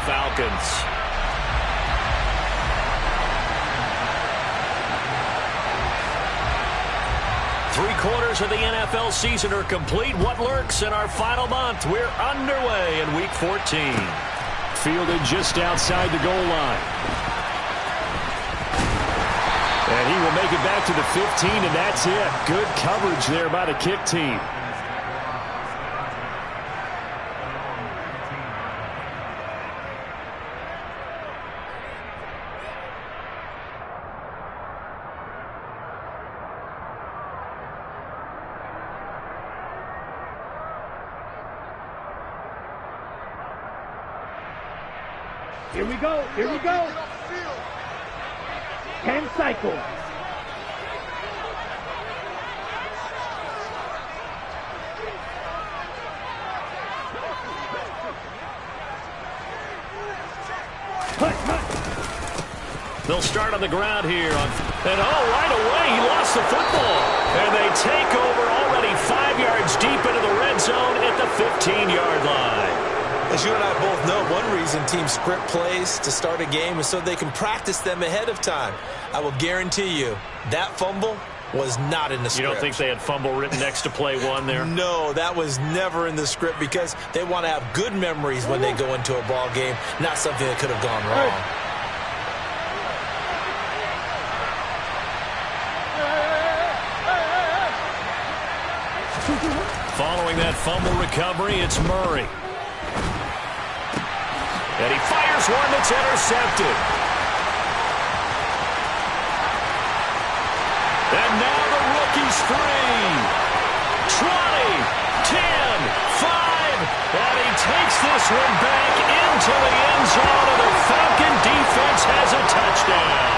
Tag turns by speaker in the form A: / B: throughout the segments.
A: Falcons. Three-quarters of the NFL season are complete. What lurks in our final month? We're underway in Week 14.
B: Fielded just outside the goal line. And he will make it back to the 15, and that's it. Good coverage there by the kick team.
C: Here we go. Here we go. 10 cycles.
A: They'll start on the ground here. And right away, he lost the football. And they take over already 5 yards deep into the red zone at the 15-yard line.
D: As you and I both know, one reason teams script plays to start a game is so they can practice them ahead of time. I will guarantee you that fumble was not in the script.
A: You don't think they had fumble written next to play one there?
D: No, that was never in the script because they want to have good memories when they go into a ball game, not something that could have gone wrong.
A: Following that fumble recovery, it's Murray. And he fires one that's intercepted. And now the rookie's free. 20, 10, 5. And he takes this one back into the end zone, and the Falcon defense has a touchdown.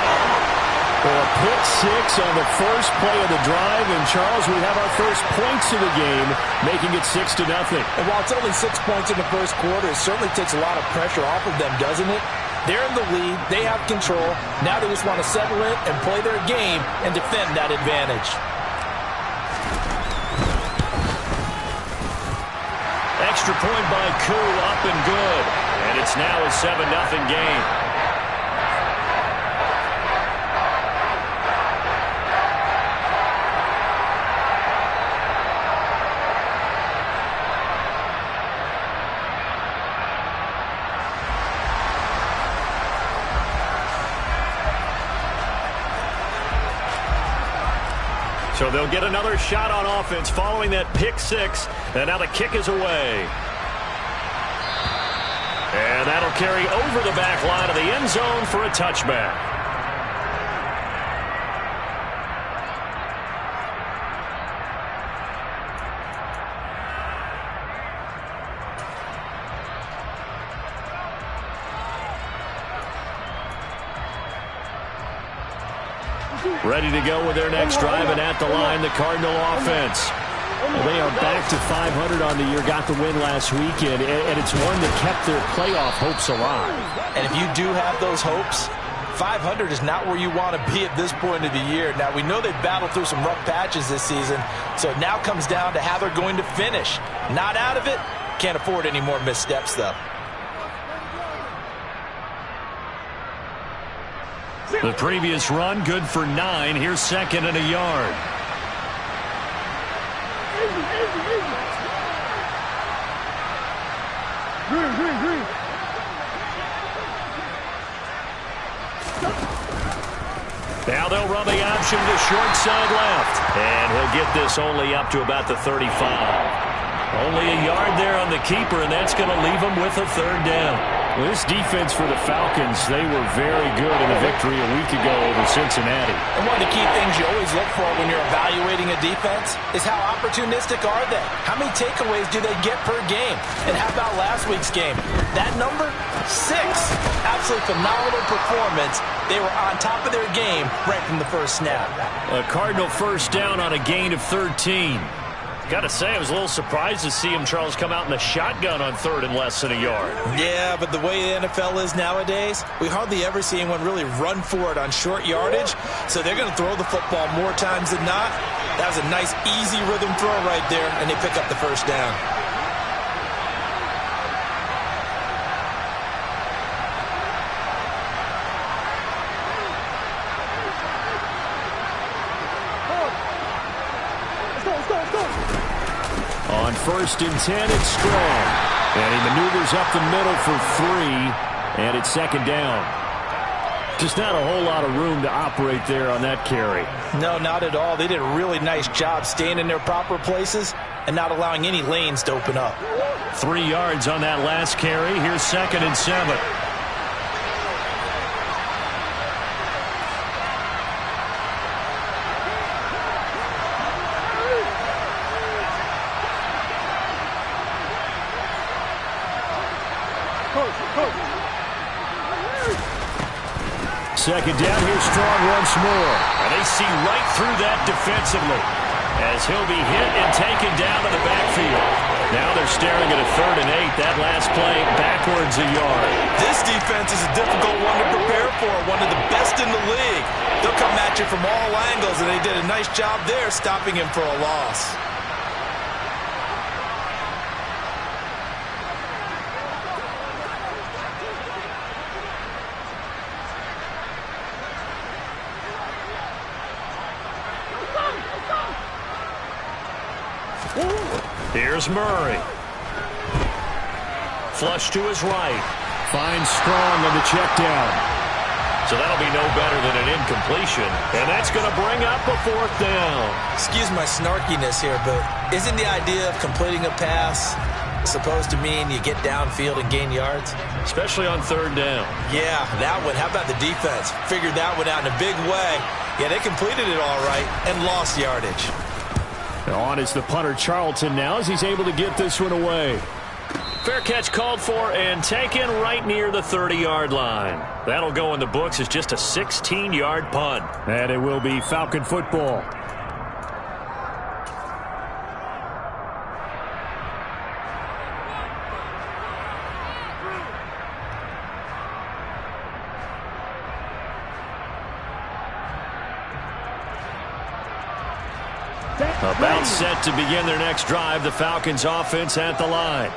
B: Well, a pick six on the first play of the drive, and Charles, we have our first points of the game, making it 6-0.
D: And while it's only 6 points in the first quarter, it certainly takes a lot of pressure off of them, doesn't it? They're in the lead, they have control, now they just want to settle it and play their game and defend that advantage.
A: Extra point by Koo, up and good. And it's now a 7-0 game. So they'll get another shot on offense following that pick six. And now the kick is away. And that'll carry over the back line of the end zone for a touchback. Ready to go with their next drive, and at the line, the Cardinal offense.
B: Well, they are back to 500 on the year, got the win last weekend, and it's one that kept their playoff hopes alive.
D: And if you do have those hopes, 500 is not where you want to be at this point of the year. Now, we know they've battled through some rough patches this season, so it now comes down to how they're going to finish. Not out of it, can't afford any more missteps, though.
A: The previous run, good for 9. Here's second and a yard. Now they'll run the option to the short side left. And he'll get this only up to about the 35. Only a yard there on the keeper, and that's going to leave him with a third down.
B: Well, this defense for the Falcons, they were very good in the victory a week ago over Cincinnati.
D: And one of the key things you always look for when you're evaluating a defense is how opportunistic are they? How many takeaways do they get per game? And how about last week's game? That number? 6. Absolutely phenomenal performance. They were on top of their game right from the first snap.
A: A Cardinal first down on a gain of 13. Got to say, I was a little surprised to see him, Charles, come out in the shotgun on third and less than a yard.
D: Yeah, but the way the NFL is nowadays, we hardly ever see anyone really run for it on short yardage. So they're going to throw the football more times than not. That was a nice, easy rhythm throw right there, and they pick up the first down.
B: first and 10. It's Strong. And he maneuvers up the middle for 3. And it's second down. Just not a whole lot of room to operate there on that carry.
D: No, not at all. They did a really nice job staying in their proper places and not allowing any lanes to open up.
A: 3 yards on that last carry. Here's second and 7.
B: Second down, here's Strong once more.
A: And they see right through that defensively as he'll be hit and taken down to the backfield. Now they're staring at a 3rd and 8. That last play backwards a yard.
D: This defense is a difficult one to prepare for, one of the best in the league. They'll come at you from all angles, and they did a nice job there stopping him for a loss.
A: Here's Murray. Flush to his right.
B: Finds Strong on the check down.
A: So that'll be no better than an incompletion. And that's going to bring up a 4th down.
D: Excuse my snarkiness here, but isn't the idea of completing a pass supposed to mean you get downfield and gain yards?
A: Especially on 3rd down.
D: Yeah, that one. How about the defense? Figured that one out in a big way. Yeah, they completed it all right and lost yardage.
B: On is the punter Charlton now as he's able to get this one away.
A: Fair catch called for and taken right near the 30-yard line. That'll go in the books as just a 16-yard punt.
B: And it will be Falcon football.
A: About set to begin their next drive. The Falcons offense at the line.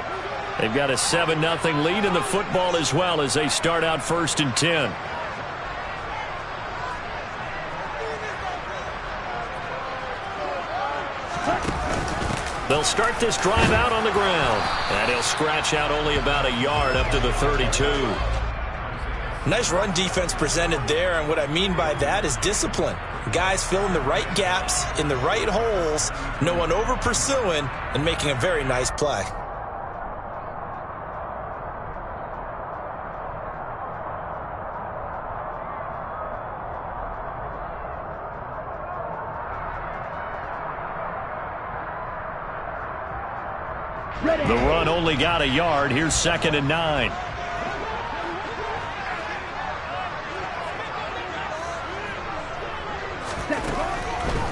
A: They've got a 7-0 lead in the football as well as they start out 1st and 10. They'll start this drive out on the ground. And he'll scratch out only about a yard up to the 32.
D: Nice run defense presented there, and what I mean by that is discipline. Guys filling the right gaps in the right holes, no one over pursuing, and making a very nice play.
A: The run only got a yard. Here's 2nd and 9.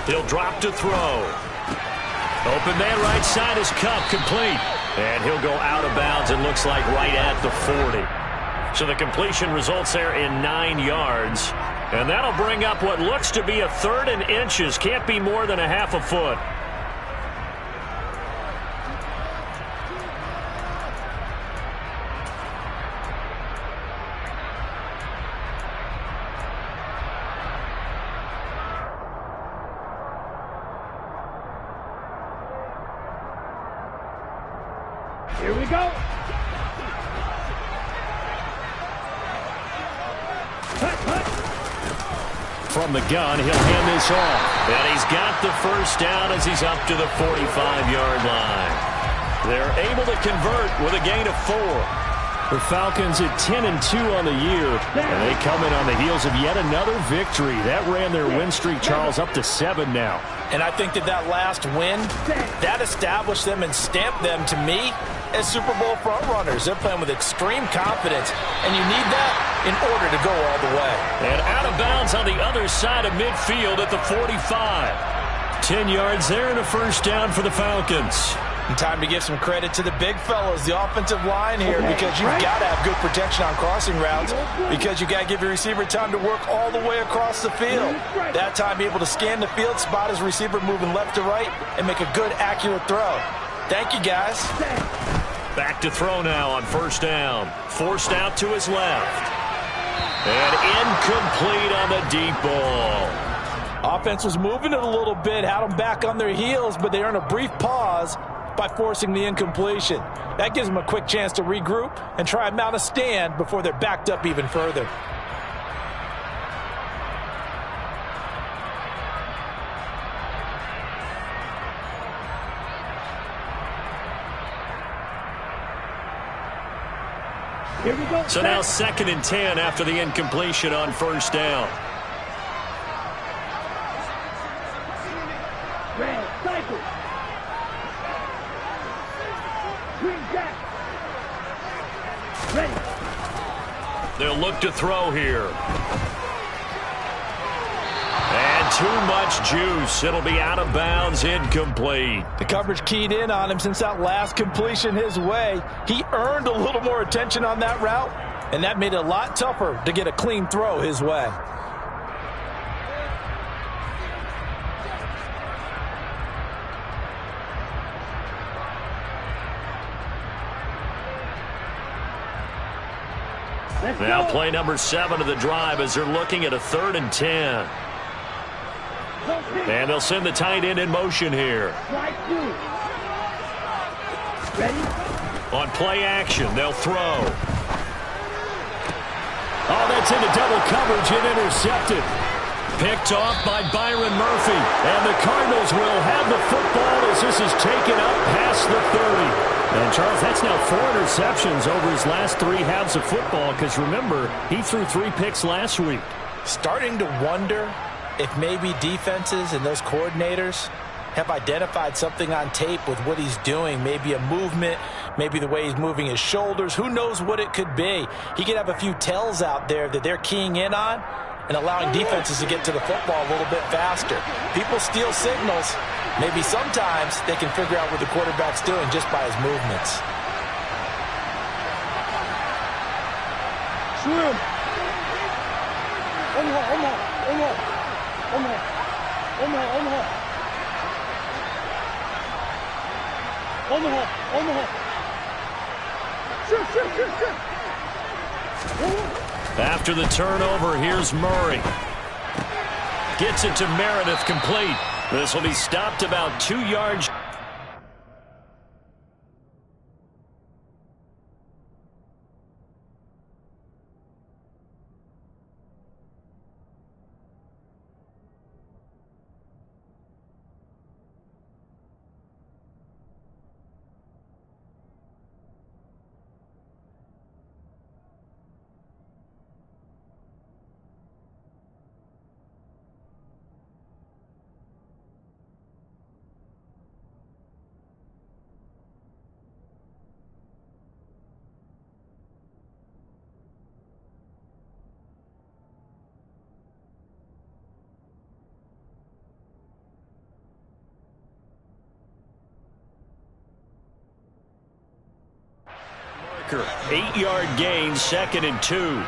A: He'll drop to throw. Open man right side is Cup, complete. And he'll go out of bounds, it looks like, right at the 40. So the completion results there in 9 yards. And that'll bring up what looks to be a 3rd and inches. Can't be more than a half a foot.
C: Here we go.
B: From the gun, he'll hand this off.
A: And he's got the 1st down as he's up to the 45-yard line. They're able to convert with a gain of 4.
B: The Falcons at 10-2 on the year, and they come in on the heels of yet another victory. That ran their win streak, Charles, up to 7 now.
D: And I think that last win, that established them and stamped them, to me, as Super Bowl frontrunners. They're playing with extreme confidence, and you need that in order to go all the way.
A: And out of bounds on the other side of midfield at the 45.
B: 10 yards there and a 1st down for the Falcons.
D: And time to give some credit to the big fellows, the offensive line here, because you've got to have good protection on crossing routes, because you've got to give your receiver time to work all the way across the field. That time, be able to scan the field, spot his receiver moving left to right, and make a good, accurate throw. Thank you, guys.
A: Back to throw now on 1st down. Forced out to his left. And incomplete on the deep ball.
D: Offense was moving it a little bit, had them back on their heels, but they earned a brief pause by forcing the incompletion. That gives them a quick chance to regroup and try and mount a stand before they're backed up even further.
C: Here we go.
B: So now 2nd and 10 after the incompletion on 1st down.
C: Red, cycle. Green jack. Ready.
B: They'll look to throw here. And too much juice. It'll be out of bounds, incomplete.
D: The coverage keyed in on him since that last completion his way. He earned a little more attention on that route, and that made it a lot tougher to get a clean throw his way.
B: Now play number 7 of the drive as they're looking at a 3rd and 10. And they'll send the tight end in motion here.
C: Ready?
B: On play action, they'll throw. Oh, that's into double coverage and intercepted. Picked off by Byron Murphy. And the Cardinals will have the football as this is taken up past the 30. And, Charles, that's now 4 interceptions over his last 3 halves of football because, remember, he threw 3 picks last week.
D: Starting to wonder if maybe defenses and those coordinators have identified something on tape with what he's doing. Maybe a movement, maybe the way he's moving his shoulders. Who knows what it could be? He could have a few tells out there that they're keying in on and allowing defenses to get to the football a little bit faster. People steal signals. Maybe sometimes they can figure out what the quarterback's doing just by his movements.
C: Swim. Omaha. Shoot.
B: After the turnover, here's Murray. Gets it to Meredith, complete. This will be stopped about 2 yards. Marker, 8-yard gain, 2nd and 2.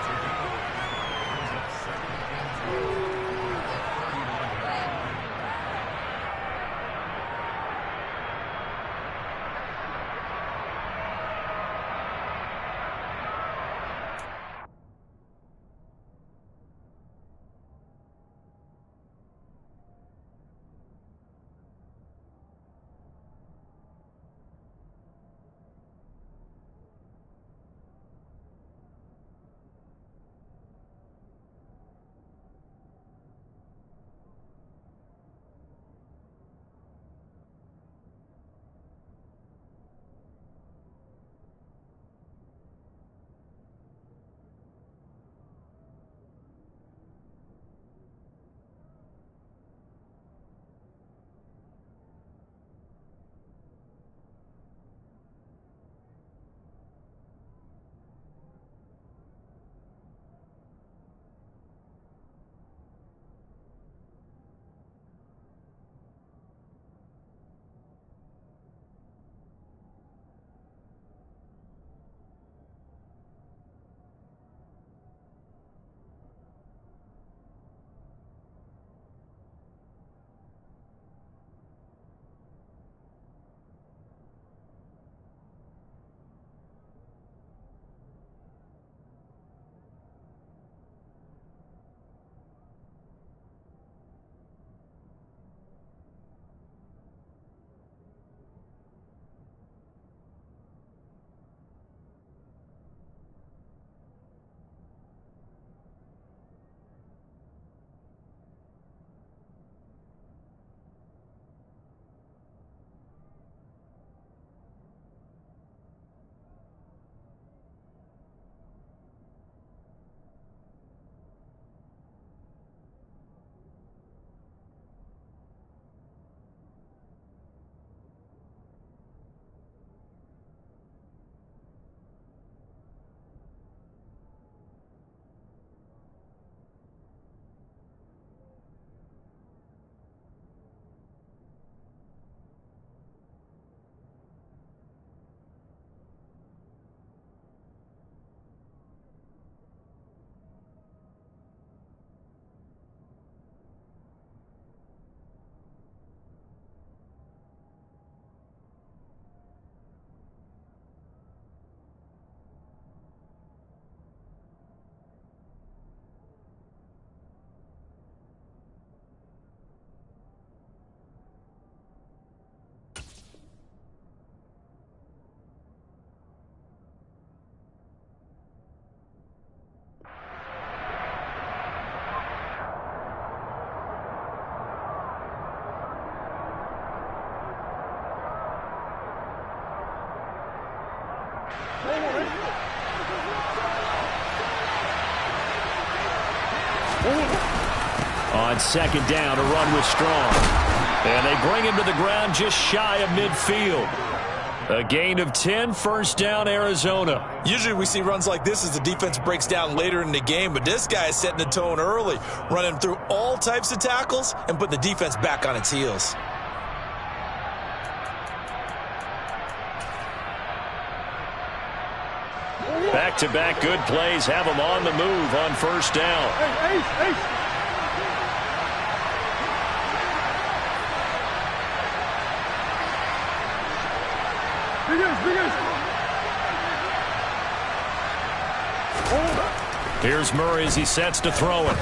B: On second down, a run with Strong. And they bring him to the ground just shy of midfield. A gain of 10, first down, Arizona.
D: Usually we see runs like this as the defense breaks down later in the game, but this guy is setting the tone early, running through all types of tackles and putting the defense back on its heels.
B: Back-to-back good plays have them on the move on first down.
C: Ace.
B: Here's Murray as he sets to throw it.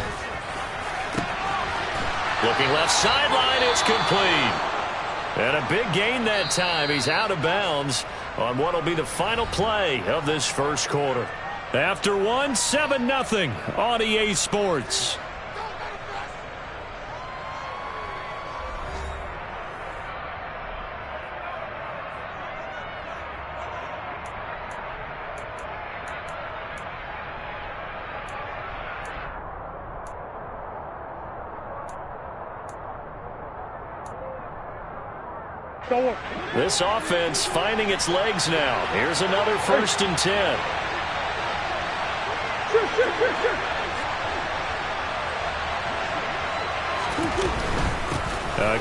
B: Looking left sideline, it's complete. And a big gain that time. He's out of bounds on what will be the final play of this first quarter. After one, 7-0 on EA Sports. This offense finding its legs now. Here's another 1st and 10.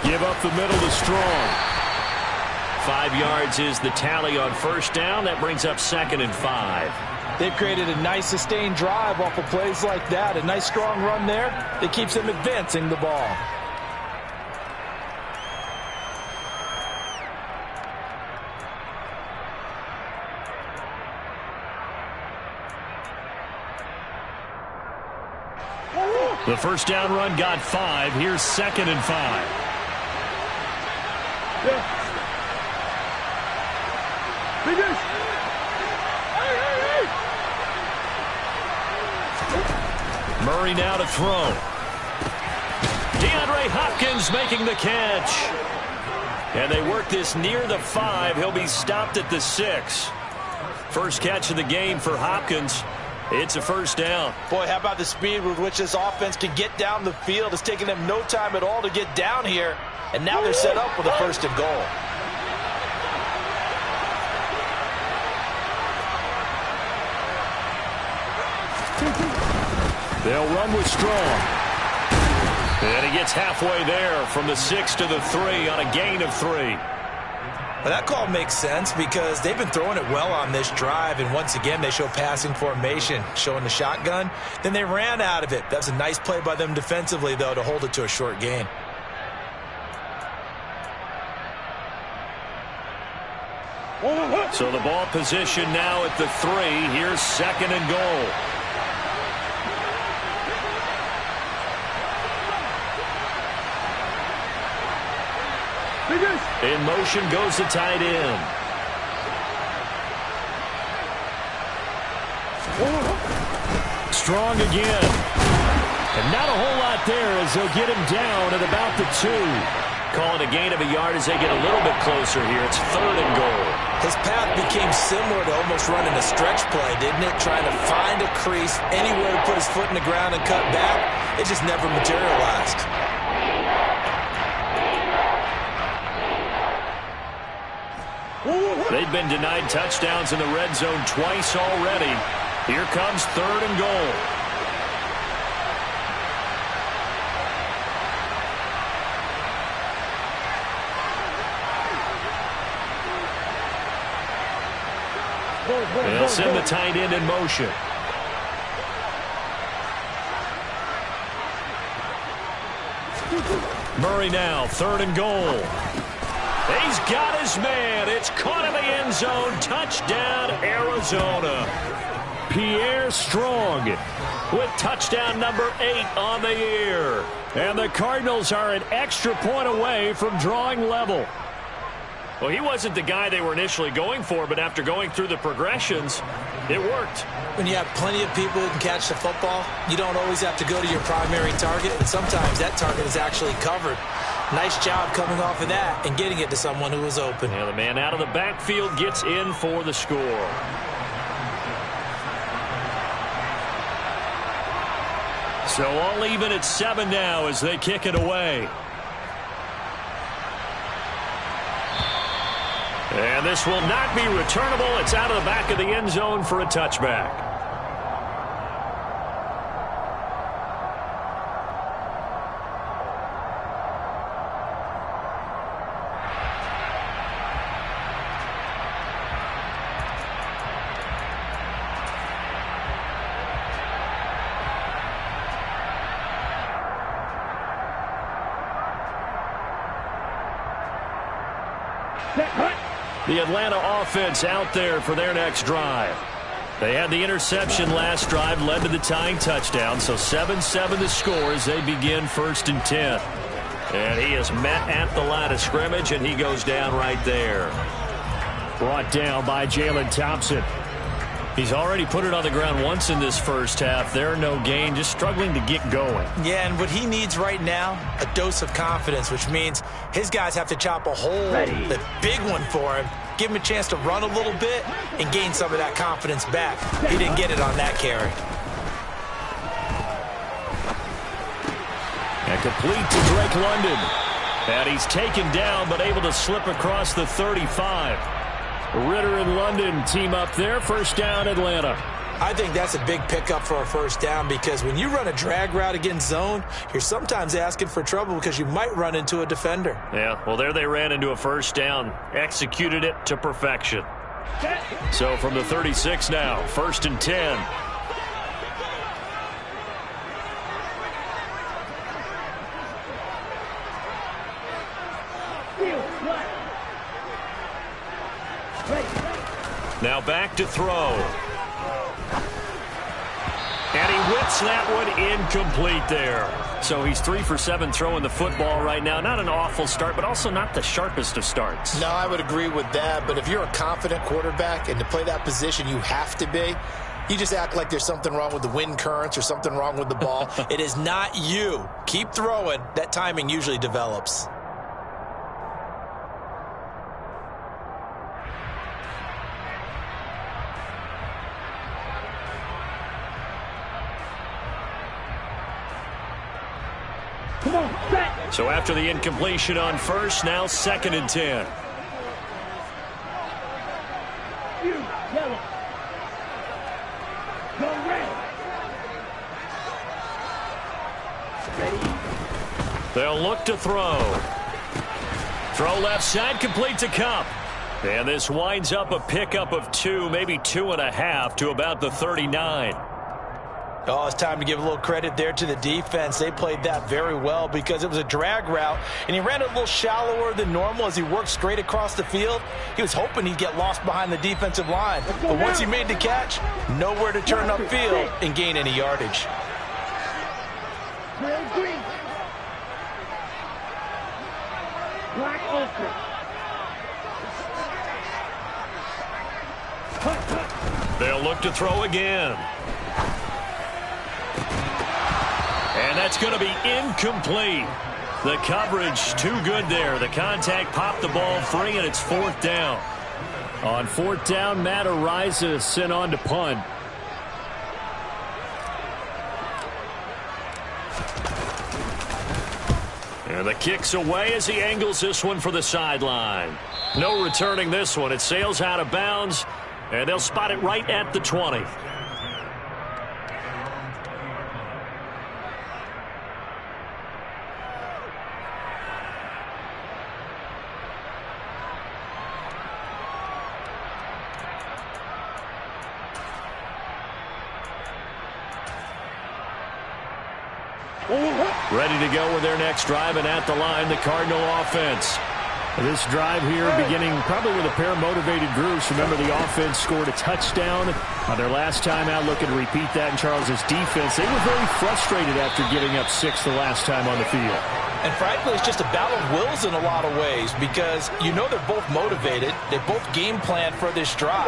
B: Give up the middle to Strong. 5 yards is the tally on first down. That brings up 2nd and 5.
D: They've created a nice sustained drive off of plays like that. A nice strong run there that keeps them advancing the ball.
B: The first down run got 5. Here's 2nd and 5. Murray now to throw. DeAndre Hopkins making the catch. And they work this near the 5. He'll be stopped at the 6. First catch of the game for Hopkins. It's a first down.
D: Boy, how about the speed with which this offense can get down the field? It's taken them no time at all to get down here. And now they're set up with a 1st and goal.
B: They'll run with Strong. And he gets halfway there from the 6 to the 3 on a gain of 3.
D: Well, that call makes sense because they've been throwing it well on this drive, and once again they show passing formation, showing the shotgun. Then they ran out of it. That's a nice play by them defensively, though, to hold it to a short gain.
B: So the ball position now at the 3. Here's 2nd and goal. In motion goes the tight end. Strong again. And not a whole lot there as they'll get him down at about the 2. Call it a gain of a yard as they get a little bit closer here. It's 3rd and goal.
D: His path became similar to almost running a stretch play, didn't it? Trying to find a crease, anywhere to put his foot in the ground and cut back. It just never materialized.
B: They've been denied touchdowns in the red zone twice already. Here comes 3rd and goal. They'll send the tight end in motion. Murray now, 3rd and goal. He's got his man. It's caught in the end zone. Touchdown, Arizona. Pierre Strong with touchdown number 8 on the year. And the Cardinals are an extra point away from drawing level. Well, he wasn't the guy they were initially going for, but after going through the progressions, it worked.
D: When you have plenty of people who can catch the football, you don't always have to go to your primary target, and sometimes that target is actually covered. Nice job coming off of that and getting it to someone who was open.
B: Yeah, the man out of the backfield gets in for the score. So all even at 7 now as they kick it away. And this will not be returnable. It's out of the back of the end zone for a touchback. The Atlanta offense out there for their next drive. They had the interception last drive, led to the tying touchdown, so 7-7 the score as they begin 1st and 10. And he is met at the line of scrimmage, and he goes down right there. Brought down by Jalen Thompson. He's already put it on the ground once in this first half. There, no gain, just struggling to get going.
D: Yeah, and what he needs right now, a dose of confidence, which means his guys have to chop a hole, the big one for him, give him a chance to run a little bit and gain some of that confidence back. He didn't get it on that carry.
B: And complete to Drake London. And he's taken down but able to slip across the 35. Ritter and London team up there. First down, Atlanta.
D: I think that's a big pickup for a first down because when you run a drag route against zone, you're sometimes asking for trouble because you might run into a defender.
B: Yeah, well, there they ran into a first down. Executed it to perfection. So from the 36 now, 1st and 10. Now back to throw. And he whips that one incomplete there. So he's 3 for 7 throwing the football right now. Not an awful start, but also not the sharpest of starts.
D: No, I would agree with that. But if you're a confident quarterback and to play that position you have to be, you just act like there's something wrong with the wind currents or something wrong with the ball. It is not you. Keep throwing. That timing usually develops.
B: So after the incompletion on first, now 2nd and 10.
C: Yellow. Go red. Ready.
B: They'll look to throw. Throw left side, complete to Cup. And this winds up a pickup of 2, maybe 2.5 to about the 39.
D: Oh, it's time to give a little credit there to the defense. They played that very well because it was a drag route, and he ran it a little shallower than normal as he worked straight across the field. He was hoping he'd get lost behind the defensive line. But once he made the catch, nowhere to turn upfield and gain any yardage.
C: Green. Black ultra.
B: They'll look to throw again. And that's going to be incomplete. The coverage too good there. The contact popped the ball free, and it's 4th down. On 4th down, Matt Ariza sent on to punt. And the kick's away as he angles this one for the sideline. No returning this one. It sails out of bounds, and they'll spot it right at the 20. Ready to go with their next drive, and at the line, the Cardinal offense. This drive here beginning probably with a pair of motivated groups. Remember, the offense scored a touchdown on their last time out. Looking to repeat that in Charles's defense. They were very frustrated after giving up 6 the last time on the field.
D: And frankly, it's just a battle of wills in a lot of ways because you know they're both motivated. They both game plan for this drive,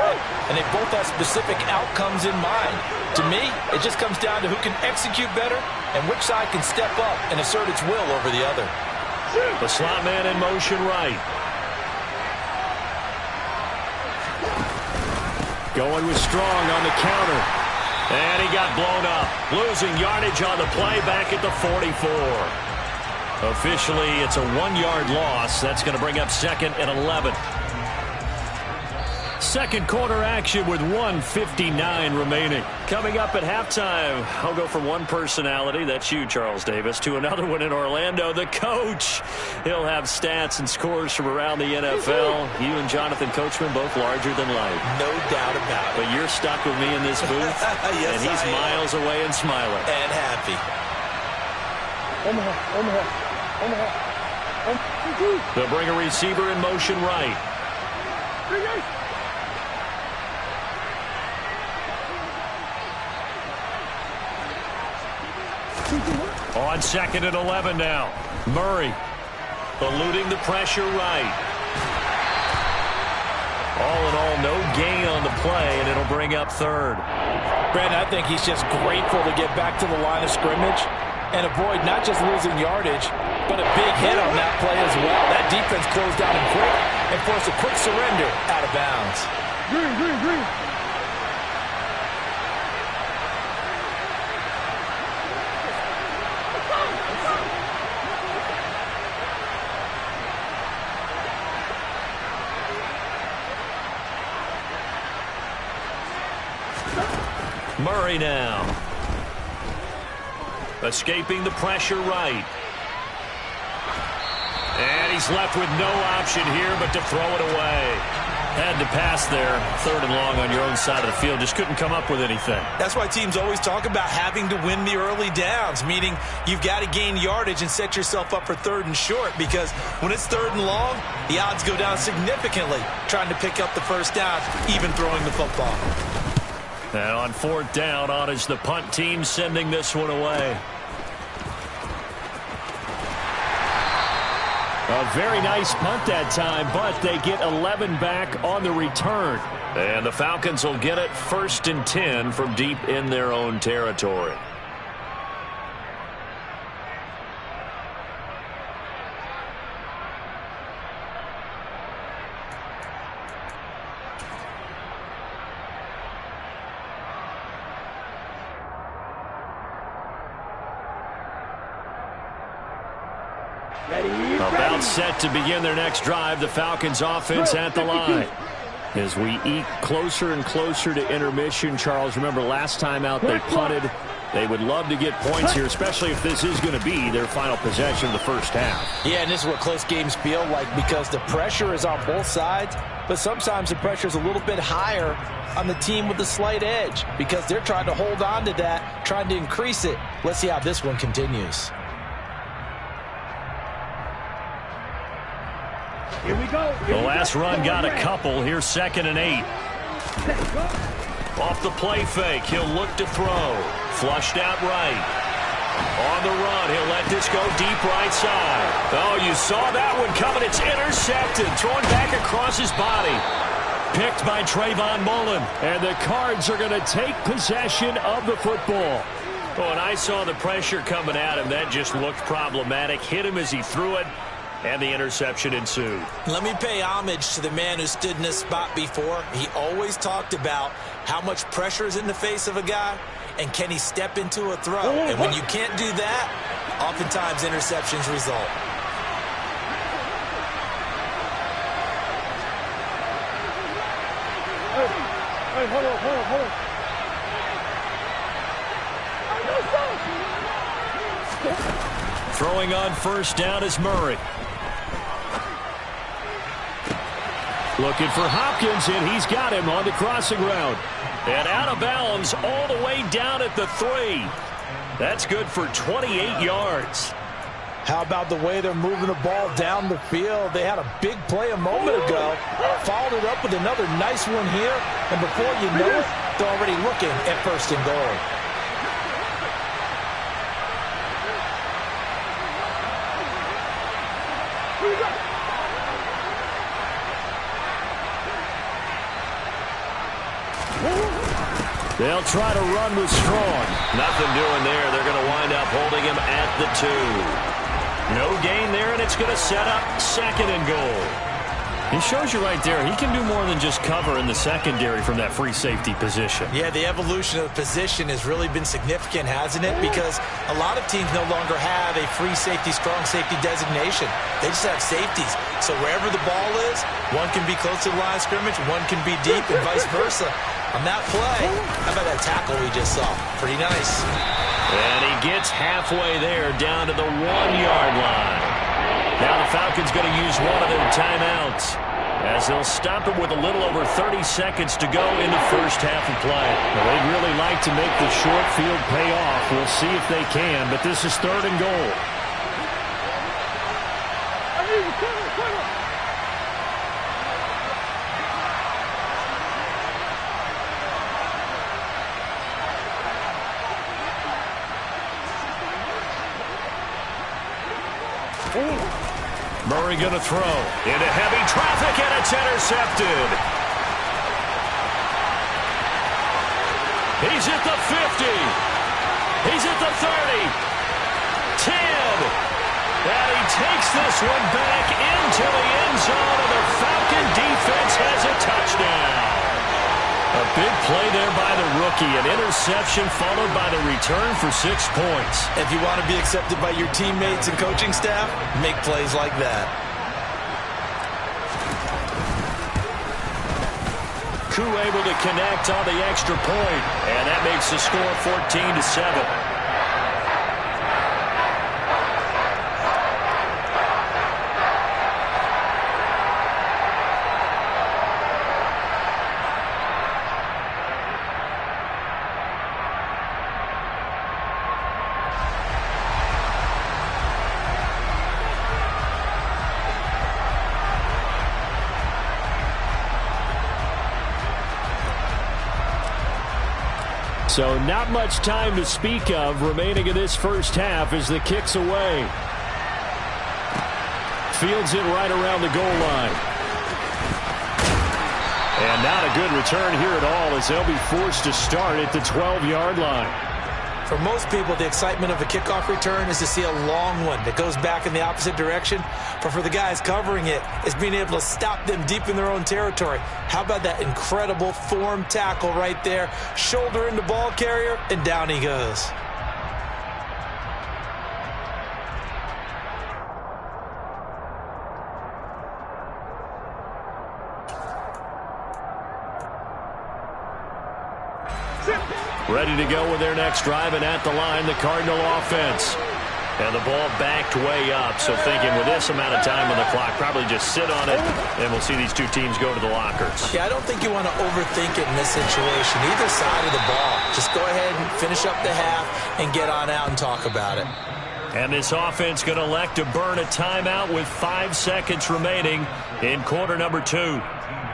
D: and they both have specific outcomes in mind. To me, it just comes down to who can execute better and which side can step up and assert its will over the other.
B: The slot man in motion right. Going with Strong on the counter. And he got blown up. Losing yardage on the play back at the 44. Officially, it's a 1-yard loss. That's going to bring up 2nd and 11. Second quarter action with 1:59 remaining. Coming up at halftime, I'll go from one personality, that's you, Charles Davis, to another one in Orlando, the coach. He'll have stats and scores from around the NFL. You and Jonathan Coachman both larger than life.
D: No doubt about it.
B: But you're stuck with me in this booth,
D: yes,
B: and he's miles away and smiling.
D: And happy.
B: They'll bring a receiver in motion right. On 2nd and 11 now. Murray eluding the pressure right. All in all, no gain on the play, and it'll bring up 3rd.
D: Brandon, I think he's just grateful to get back to the line of scrimmage and avoid not just losing yardage, but a big hit on that play as well. That defense closed down him quick and forced a quick surrender out of bounds.
C: Green.
B: Murray now. Escaping the pressure right. And he's left with no option here but to throw it away. Had to pass there. 3rd and long on your own side of the field. Just couldn't come up with anything.
D: That's why teams always talk about having to win the early downs, meaning you've got to gain yardage and set yourself up for 3rd and short, because when it's 3rd and long, the odds go down significantly trying to pick up the first down, even throwing the football.
B: And on 4th down, on is the punt team sending this one away. A very nice punt that time, but they get 11 back on the return. And the Falcons will get it 1st and 10 from deep in their own territory. About set to begin their next drive, the Falcons offense at the line. As we eke closer and closer to intermission, Charles, remember last time out they punted. They would love to get points here, especially if this is going to be their final possession of the first half.
D: Yeah, and this is what close games feel like, because the pressure is on both sides, but sometimes the pressure is a little bit higher on the team with the slight edge because they're trying to hold on to that, trying to increase it. Let's see how this one continues.
C: Here we go.
B: The last run got a couple. Here's 2nd and 8. Off the play fake, he'll look to throw. Flushed out right. On the run, he'll let this go deep right side. Oh, you saw that one coming. It's intercepted. Thrown back across his body. Picked by Trayvon Mullen. And the Cards are going to take possession of the football. Oh, and I saw the pressure coming at him. That just looked problematic. Hit him as he threw it. And the interception ensued.
D: Let me pay homage to the man who stood in this spot before. He always talked about how much pressure is in the face of a guy, and can he step into a throw. And when you can't do that, oftentimes interceptions result.
C: Hey, hold on.
B: Throwing on 1st down is Murray. Looking for Hopkins, and he's got him on the crossing route. And out of bounds all the way down at the 3. That's good for 28 yards.
D: How about the way they're moving the ball down the field? They had a big play a moment ago. Followed it up with another nice one here. And before you know it, they're already looking at 1st and goal.
B: They'll try to run with Strong. Nothing doing there. They're going to wind up holding him at the 2. No gain there, and it's going to set up 2nd and goal. He shows you right there, he can do more than just cover in the secondary from that free safety position.
D: Yeah, the evolution of the position has really been significant, hasn't it? Because a lot of teams no longer have a free safety, strong safety designation. They just have safeties. So wherever the ball is, one can be close to the line of scrimmage, one can be deep, and vice versa. On that play, how about that tackle we just saw? Pretty nice.
B: And he gets halfway there, down to the 1-yard line. Now the Falcons going to use one of their timeouts, as they'll stop it with a little over 30 seconds to go in the first half of play. Well, they'd really like to make the short field pay off. We'll see if they can, but this is 3rd and goal. Murray going to throw into heavy traffic, and it's intercepted. He's at the 50. He's at the 30. 10. And he takes this one back into the end zone, and the Falcon defense has a touchdown. A big play there by the rookie. An interception followed by the return for 6 points.
D: If you want to be accepted by your teammates and coaching staff, make plays like that.
B: Koo able to connect on the extra point, and that makes the score 14-7. So not much time to speak of remaining in this first half as the kick's away. Fields it right around the goal line. And not a good return here at all, as they'll be forced to start at the 12-yard line.
D: For most people, the excitement of a kickoff return is to see a long one that goes back in the opposite direction. But for the guys covering it, it's being able to stop them deep in their own territory. How about that incredible form tackle right there? Shoulder in the ball carrier, and down he goes.
B: Ready to go with their next drive, and at the line, the Cardinal offense. And the ball backed way up, so thinking with this amount of time on the clock, probably just sit on it, and we'll see these two teams go to the lockers.
D: Yeah, I don't think you want to overthink it in this situation. Either side of the ball. Just go ahead and finish up the half and get on out and talk about it.
B: And this offense going to elect to burn a timeout with 5 seconds remaining in quarter number 2.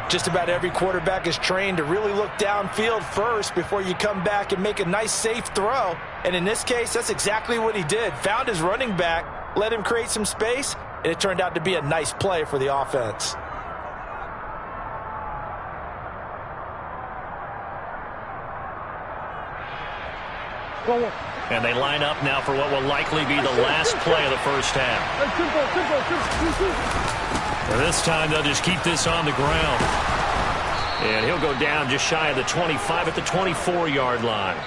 D: Just about every quarterback is trained to really look downfield first before you come back and make a nice, safe throw. And in this case, that's exactly what he did. Found his running back, let him create some space, and it turned out to be a nice play for the offense.
B: And they line up now for what will likely be the last play of the first half. This time they'll just keep this on the ground. And he'll go down just shy of the 25 at the 24-yard line.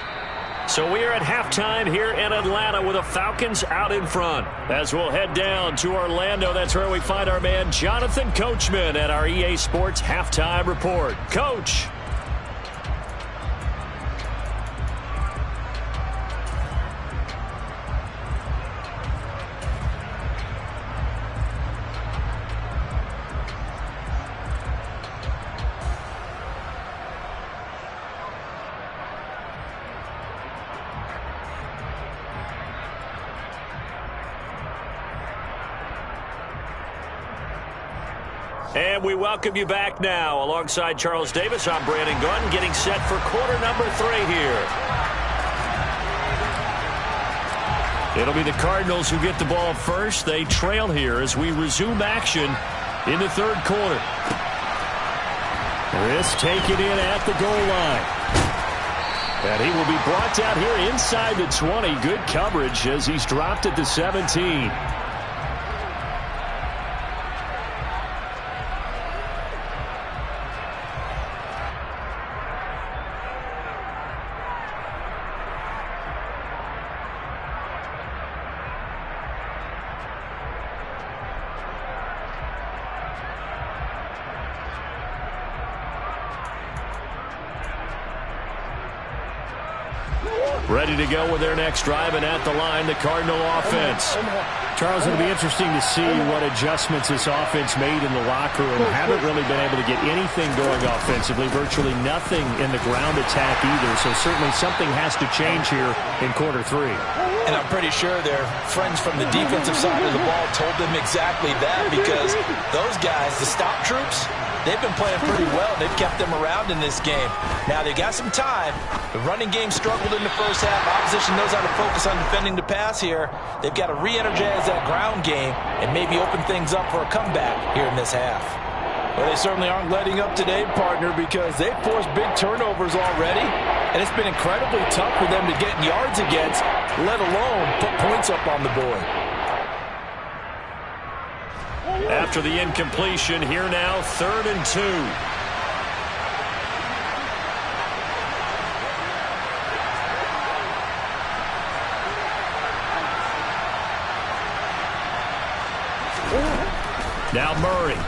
B: So we are at halftime here in Atlanta with the Falcons out in front. As we'll head down to Orlando, that's where we find our man Jonathan Coachman at our EA Sports Halftime Report. Coach. And we welcome you back now. Alongside Charles Davis, I'm Brandon Gunn, getting set for quarter number 3 here. It'll be the Cardinals who get the ball first. They trail here as we resume action in the third quarter. This taken in at the goal line. And he will be brought down here inside the 20. Good coverage as he's dropped at the 17. Ready to go with their next drive, and at the line, the Cardinal offense. Charles, it'll be interesting to see what adjustments this offense made in the locker room. Haven't really been able to get anything going offensively, virtually nothing in the ground attack either, so certainly something has to change here in quarter 3.
D: And I'm pretty sure their friends from the defensive side of the ball told them exactly that, because those guys, the stop troops, they've been playing pretty well. They've kept them around in this game. Now, they got some time. The running game struggled in the first half. Opposition knows how to focus on defending the pass here. They've got to re-energize that ground game and maybe open things up for a comeback here in this half. Well, they certainly aren't letting up today, partner, because they've forced big turnovers already, and it's been incredibly tough for them to get yards against, let alone put points up on the board.
B: After the incompletion, here now, 3rd and 2. Now Murray.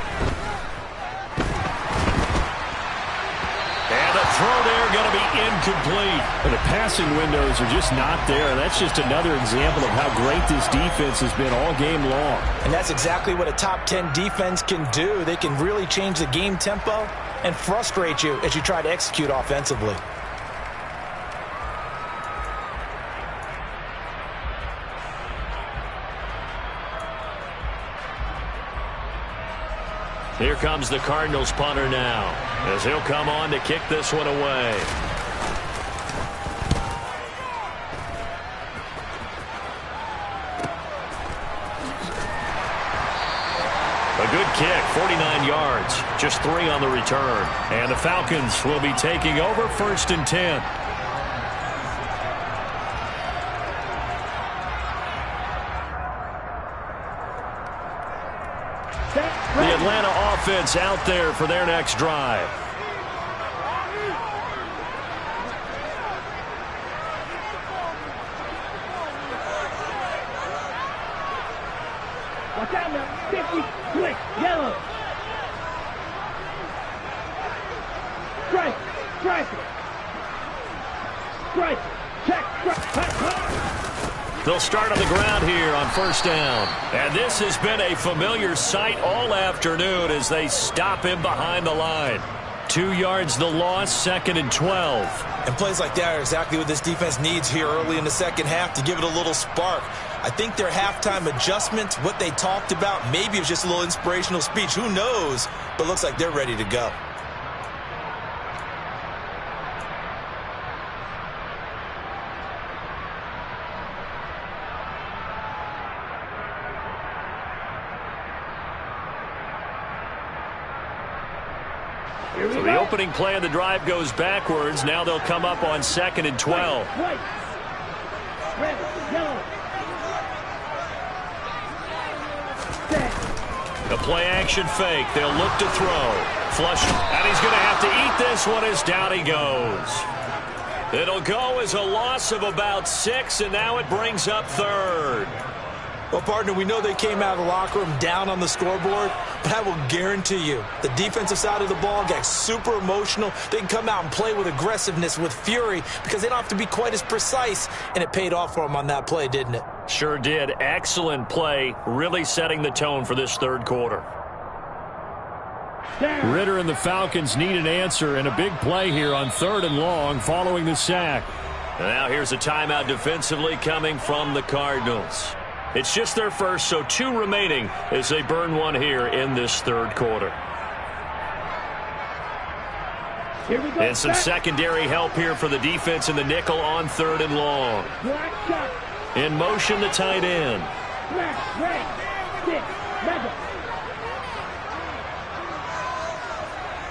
B: And a throw there going to be incomplete. But the passing windows are just not there. That's just another example of how great this defense has been all game long.
D: And that's exactly what a top 10 defense can do. They can really change the game tempo and frustrate you as you try to execute offensively.
B: Here comes the Cardinals punter now, as he'll come on to kick this one away. A good kick, 49 yards, just 3 on the return. And the Falcons will be taking over 1st and 10. The Atlanta offense out there for their next drive.
C: Watch out now. 50, click, yellow. Strike, strike, strike, check, strike.
B: They'll start on the ground here on 1st down. And this has been a familiar sight all afternoon as they stop him behind the line. 2 yards the loss, 2nd and 12.
D: And plays like that are exactly what this defense needs here early in the second half to give it a little spark. I think their halftime adjustments, what they talked about, maybe it was just a little inspirational speech. Who knows? But looks like they're ready to go.
B: So the opening play of the drive goes backwards. Now they'll come up on 2nd and 12.
C: White, red, yellow.
B: A play-action fake. They'll look to throw. Flush. And he's going to have to eat this one as down he goes. It'll go as a loss of about 6, and now it brings up 3rd.
D: Well, partner, we know they came out of the locker room down on the scoreboard, but I will guarantee you the defensive side of the ball got super emotional. They can come out and play with aggressiveness, with fury, because they don't have to be quite as precise, and it paid off for them on that play, didn't it?
B: Sure did. Excellent play, really setting the tone for this 3rd quarter. Ritter and the Falcons need an answer, and a big play here on 3rd and long following the sack. And now here's a timeout defensively coming from the Cardinals. It's just their first, so 2 remaining as they burn one here in this 3rd quarter.
C: Here we go.
B: And some secondary help here for the defense in the nickel on 3rd and long.
C: Black shot.
B: In motion, the tight end.
C: Black, red, stick, red.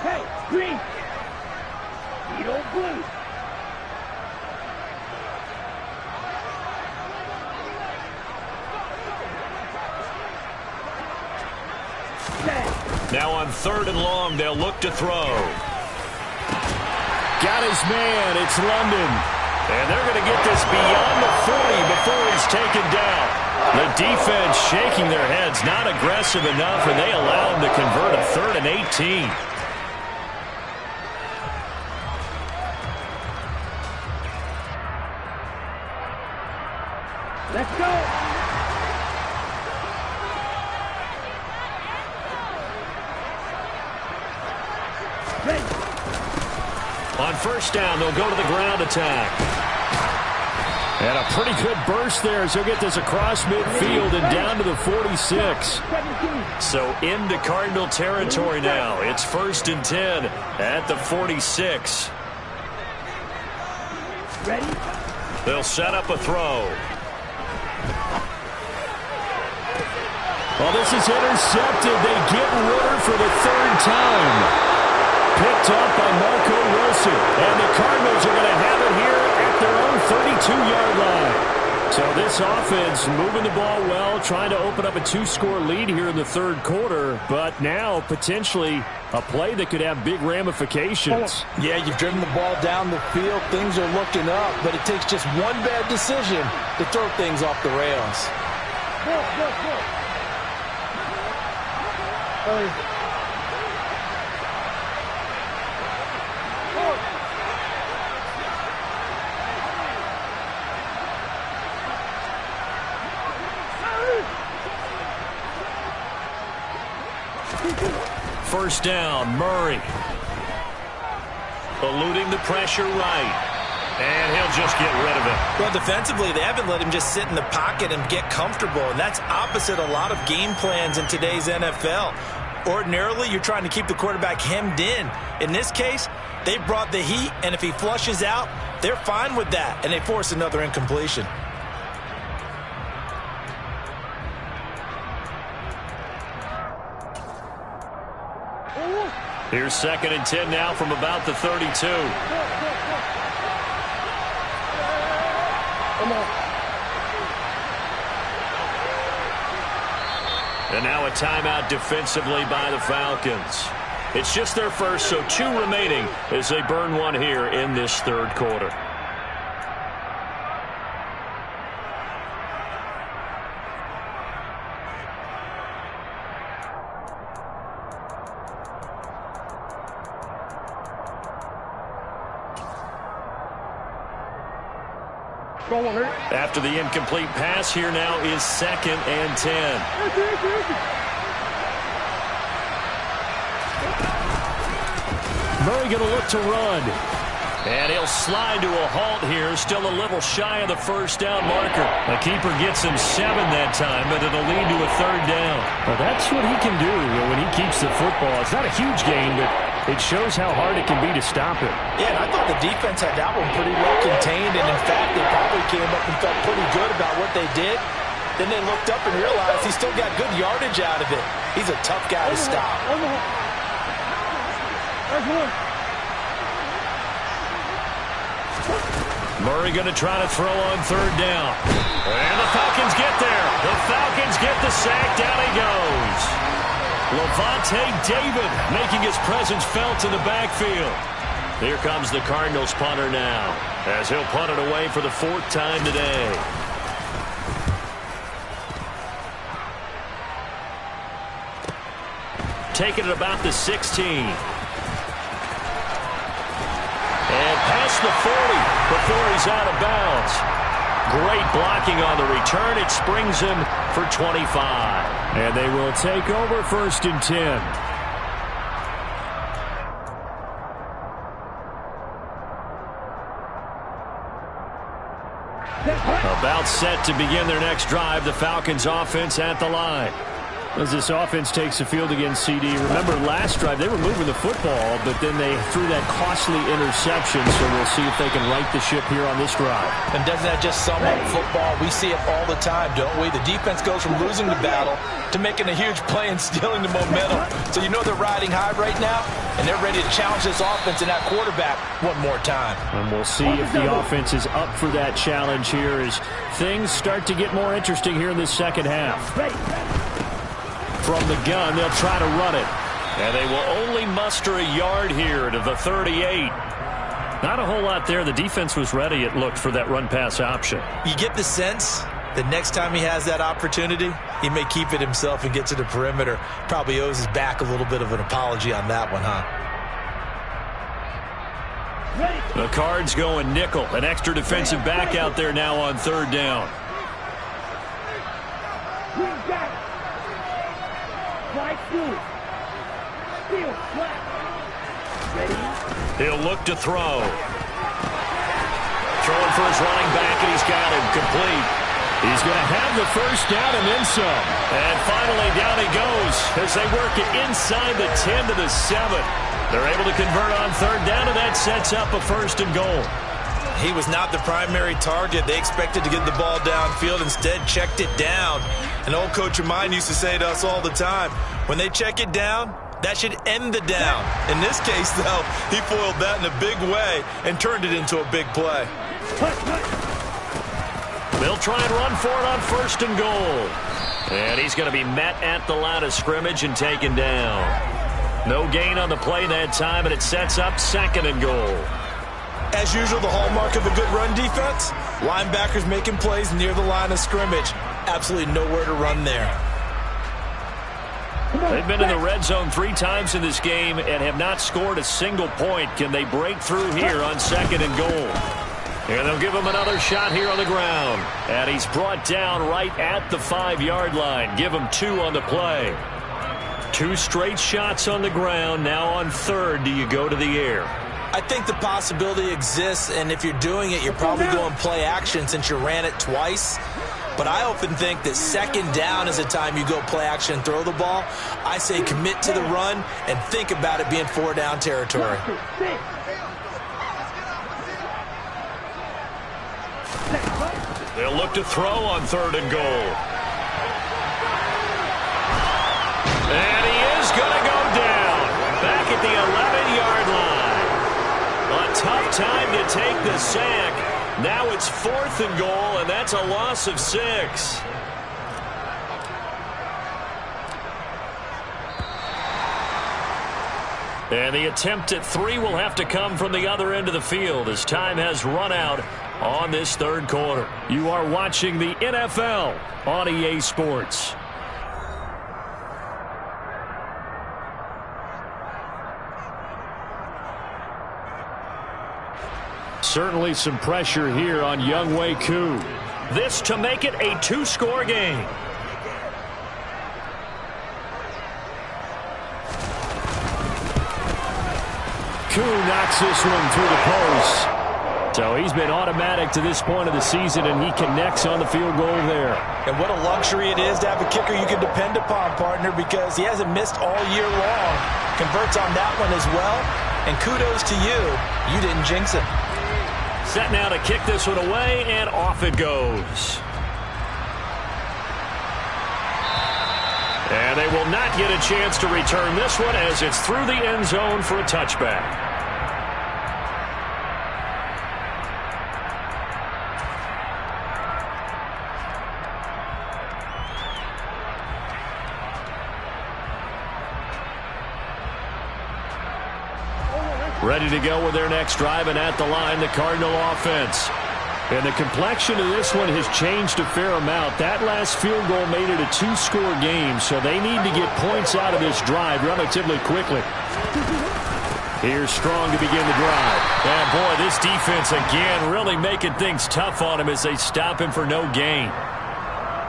C: Hey, green. Yellow, blue.
B: Now on 3rd and long, they'll look to throw. Got his man. It's London. And they're going to get this beyond the 40 before he's taken down. The defense shaking their heads, not aggressive enough, and they allow him to convert a 3rd and 18.
C: Let's go. Ready.
B: On first down, they'll go to the ground attack. And a pretty good burst there as he'll get this across midfield and down to the 46. So into Cardinal territory now. It's 1st and 10 at the 46.
C: Ready.
B: They'll set up a throw. Well, this is intercepted. They get Ritter for the 3rd time. Picked up by Marco Wilson. And the Cardinals are going to have it here at their own 32-yard line. So this offense moving the ball well, trying to open up a 2-score lead here in the 3rd quarter. But now potentially a play that could have big ramifications.
D: Yeah, you've driven the ball down the field. Things are looking up, but it takes just one bad decision to throw things off the rails.
C: Go.
B: First down, Murray. Eluding the pressure right. And he'll just get rid of it.
D: Well, defensively, they haven't let him just sit in the pocket and get comfortable, and that's opposite a lot of game plans in today's NFL. Ordinarily, you're trying to keep the quarterback hemmed in. In this case, they brought the heat, and if he flushes out, they're fine with that, and they force another incompletion.
B: Here's 2nd and 10 now from about the 32. And now a timeout defensively by the Falcons. It's just their first, so 2 remaining as they burn one here in this 3rd quarter. After the incomplete pass, here now is 2nd and 10. Murray going to look to run. And he'll slide to a halt here. Still a little shy of the first down marker. The keeper gets him 7 that time, but it'll lead to a 3rd down. Well, that's what he can do when he keeps the football. It's not a huge gain, but it shows how hard it can be to stop it.
D: Yeah, and I thought the defense had that one pretty well contained, and in fact, they probably came up and felt pretty good about what they did. Then they looked up and realized he still got good yardage out of it. He's a tough guy to stop.
B: Murray going to try to throw on 3rd down. And the Falcons get there. The Falcons get the sack. Down he goes. Levante David making his presence felt in the backfield. Here comes the Cardinals punter now, as he'll punt it away for the 4th time today. Taking it about the 16. And past the 40 before he's out of bounds. Great blocking on the return. It springs him for 25. And they will take over 1st and 10. About set to begin their next drive. The Falcons offense at the line. As this offense takes the field against CD. Remember last drive they were moving the football, but then they threw that costly interception, so we'll see if they can right the ship here on this drive.
D: And doesn't that just sum up football? We see it all the time, don't we? The defense goes from losing the battle to making a huge play and stealing the momentum. So you know they're riding high right now, and they're ready to challenge this offense and that quarterback one more time.
B: And we'll see if the offense is up for that challenge here as things start to get more interesting here in this 2nd half. From the gun, they'll try to run it. And they will only muster a yard here to the 38. Not a whole lot there. The defense was ready, it looked, for that run-pass option.
D: You get the sense that next time he has that opportunity, he may keep it himself and get to the perimeter. Probably owes his back a little bit of an apology on that one, huh?
B: The Cards going nickel. An extra defensive back out there now on 3rd down.
C: Green got it. Slide through. Steal flat. Ready?
A: He'll look to throw. Throwing for his running back, and he's got him complete.
B: He's going to have the first down and then some.
A: And finally, down he goes as they work it inside the 10 to the 7. They're able to convert on third down, and that sets up a 1st and goal.
D: He was not the primary target. They expected to get the ball downfield, instead checked it down. An old coach of mine used to say to us all the time, when they check it down, that should end the down. In this case, though, he foiled that in a big way and turned it into a big play.
A: They'll try and run for it on 1st and goal. And he's going to be met at the line of scrimmage and taken down. No gain on the play that time, and it sets up 2nd and goal.
D: As usual, the hallmark of a good run defense, linebackers making plays near the line of scrimmage. Absolutely nowhere to run there.
A: They've been in the red zone 3 times in this game and have not scored a single point. Can they break through here on 2nd and goal? And they'll give him another shot here on the ground. And he's brought down right at the 5-yard line. Give him 2 on the play. 2 straight shots on the ground. Now on 3rd, do you go to the air?
D: I think the possibility exists, and if you're doing it, you're probably going play action since you ran it twice. But I often think that 2nd down is the time you go play action and throw the ball. I say commit to the run and think about it being 4-down territory.
A: They'll look to throw on 3rd and goal. And he is going to go down. Back at the 11-yard line. A tough time to take the sack. Now it's 4th and goal, and that's a loss of 6. And the attempt at 3 will have to come from the other end of the field as time has run out on this 3rd quarter. You are watching the NFL on EA Sports.
B: Certainly some pressure here on Younghoe Koo.
A: This to make it a 2-score game.
B: Koo knocks this one through the post. So he's been automatic to this point of the season, and he connects on the field goal there.
D: And what a luxury it is to have a kicker you can depend upon, partner, because he hasn't missed all year long. Converts on that one as well. And kudos to you. You didn't jinx it.
A: Set now to kick this one away, and off it goes. And they will not get a chance to return this one as it's through the end zone for a touchback. Ready to go with their next drive, and at the line, the Cardinal offense.
B: And the complexion of this one has changed a fair amount. That last field goal made it a 2-score game, so they need to get points out of this drive relatively quickly. Here's Strong to begin the drive.
A: And boy, this defense again really making things tough on him as they stop him for no gain.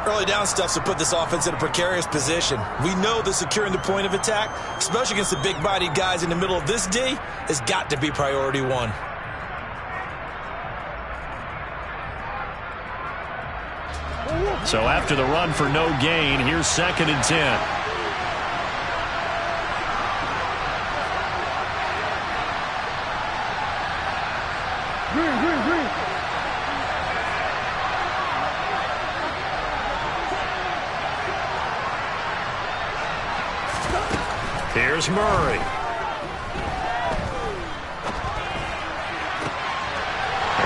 D: Early down stuff to put this offense in a precarious position. We know that securing the point of attack, especially against the big-bodied guys in the middle of this D, has got to be priority 1.
A: So after the run for no gain, here's 2nd and 10. Here's Murray.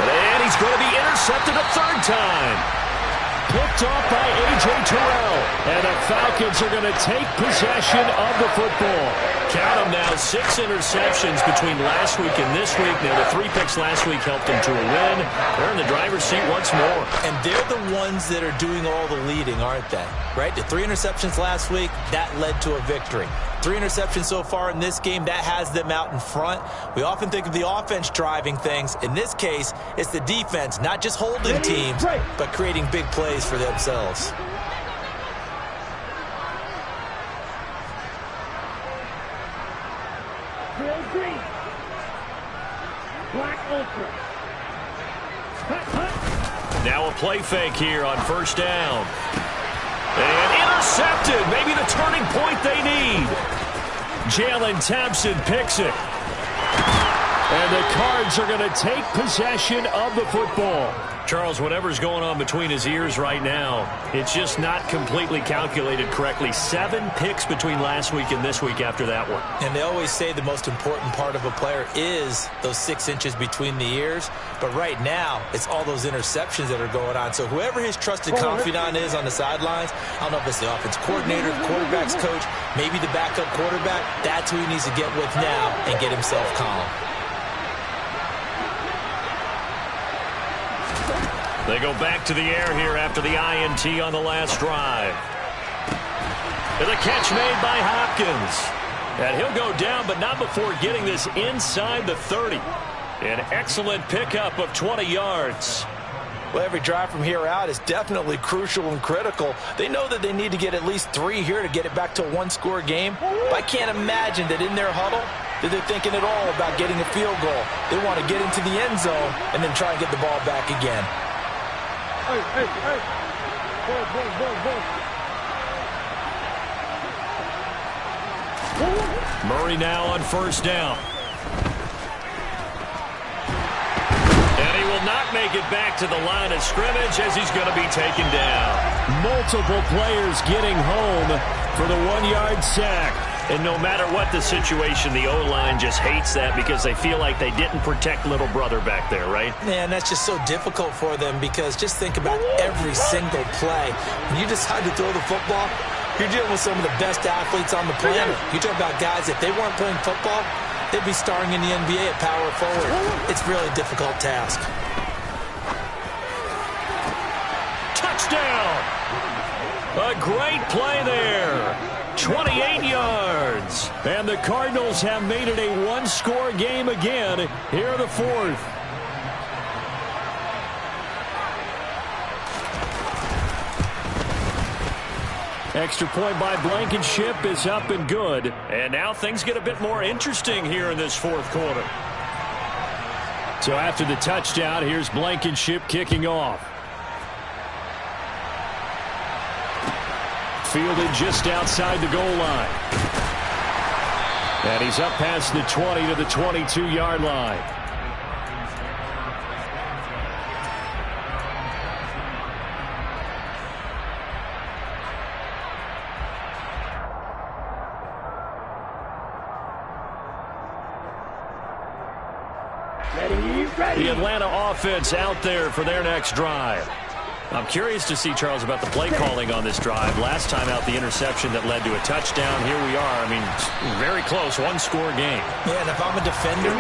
A: And he's going to be intercepted a 3rd time.
B: Picked off by A.J. Terrell.
A: And the Falcons are going to take possession of the football. Count them now, 6 interceptions between last week and this week. Now, the 3 picks last week helped them to a win. They're in the driver's seat once more.
D: And they're the ones that are doing all the leading, aren't they? Right? The 3 interceptions last week, that led to a victory. 3 interceptions so far in this game, that has them out in front. We often think of the offense driving things. In this case, it's the defense, not just holding teams, but creating big plays for themselves.
C: ultra.
A: Now a play fake here on first down. And intercepted. Maybe the turning point they need. Jalen Thompson picks it. And the Cards are going to take possession of the football. Charles, whatever's going on between his ears right now, it's just not completely calculated correctly. 7 picks between last week and this week after that one.
D: And they always say the most important part of a player is those 6 inches between the ears. But right now, it's all those interceptions that are going on. So whoever his trusted confidant is on the sidelines, I don't know if it's the offense coordinator, the quarterback's coach, maybe the backup quarterback, that's who he needs to get with now and get himself calm.
A: They go back to the air here after the INT on the last drive. And the catch made by Hopkins. And he'll go down, but not before getting this inside the 30. An excellent pickup of 20 yards.
D: Well, every drive from here out is definitely crucial and critical. They know that they need to get at least 3 here to get it back to a 1-score game. But I can't imagine that in their huddle that they're thinking at all about getting a field goal. They want to get into the end zone and then try and get the ball back again.
C: Hey.
A: Murray now on first down. And he will not make it back to the line of scrimmage as he's going to be taken down.
B: Multiple players getting home for the 1-yard sack.
A: And no matter what the situation, the O-line just hates that because they feel like they didn't protect little brother back there, right?
D: Man, that's just so difficult for them because just think about every single play. When you decide to throw the football, you're dealing with some of the best athletes on the planet. You talk about guys, if they weren't playing football, they'd be starring in the NBA at power forward. It's really a difficult task.
A: Touchdown! A great play there. 28 yards.
B: And the Cardinals have made it a 1-score game again here in the 4th. Extra point by Blankenship is up and good.
A: And now things get a bit more interesting here in this 4th quarter.
B: So after the touchdown, here's Blankenship kicking off. Fielded just outside the goal line. And he's up past the 20 to the 22-yard line.
C: Ready.
A: The Atlanta offense out there for their next drive. I'm curious to see, Charles, about the play calling on this drive. Last time out, the interception that led to a touchdown. Here we are. I mean, very close, 1-score game.
D: Yeah, and if I'm a defender,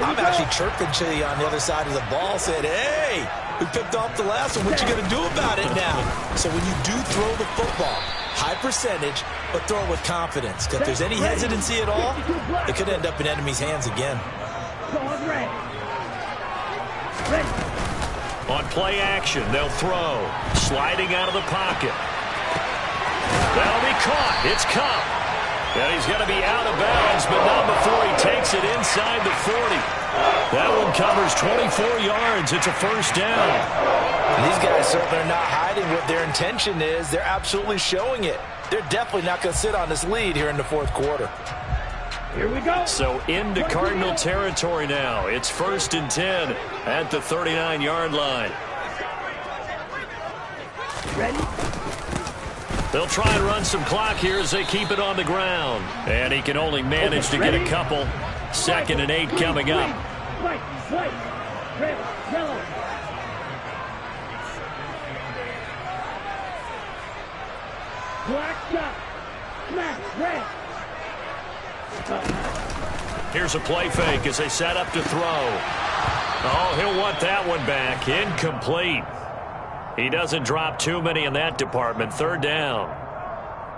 D: I'm actually chirping to you on the other side of the ball, saying, hey, we picked off the last one. What you going to do about it now? So when you do throw the football, high percentage, but throw it with confidence. Because if there's any hesitancy at all, it could end up in enemy's hands again.
C: Ready.
A: On play action, they'll throw. Sliding out of the pocket. That'll be caught. It's Cup. And he's going to be out of bounds, but not before he takes it inside the 40. That one covers 24 yards. It's a first down.
D: These guys certainly are not hiding what their intention is. They're absolutely showing it. They're definitely not going to sit on this lead here in the 4th quarter.
C: Here we go.
A: So into Cardinal territory now. It's 1st and 10 at the 39-yard line.
C: Ready.
A: They'll try and run some clock here as they keep it on the ground. And he can only manage to get a couple. 2nd and 8 coming up.
C: White, red, yellow. Black dot, smash, red.
A: Here's a play fake as they set up to throw. Oh, he'll want that one back. Incomplete. He doesn't drop too many in that department. 3rd down.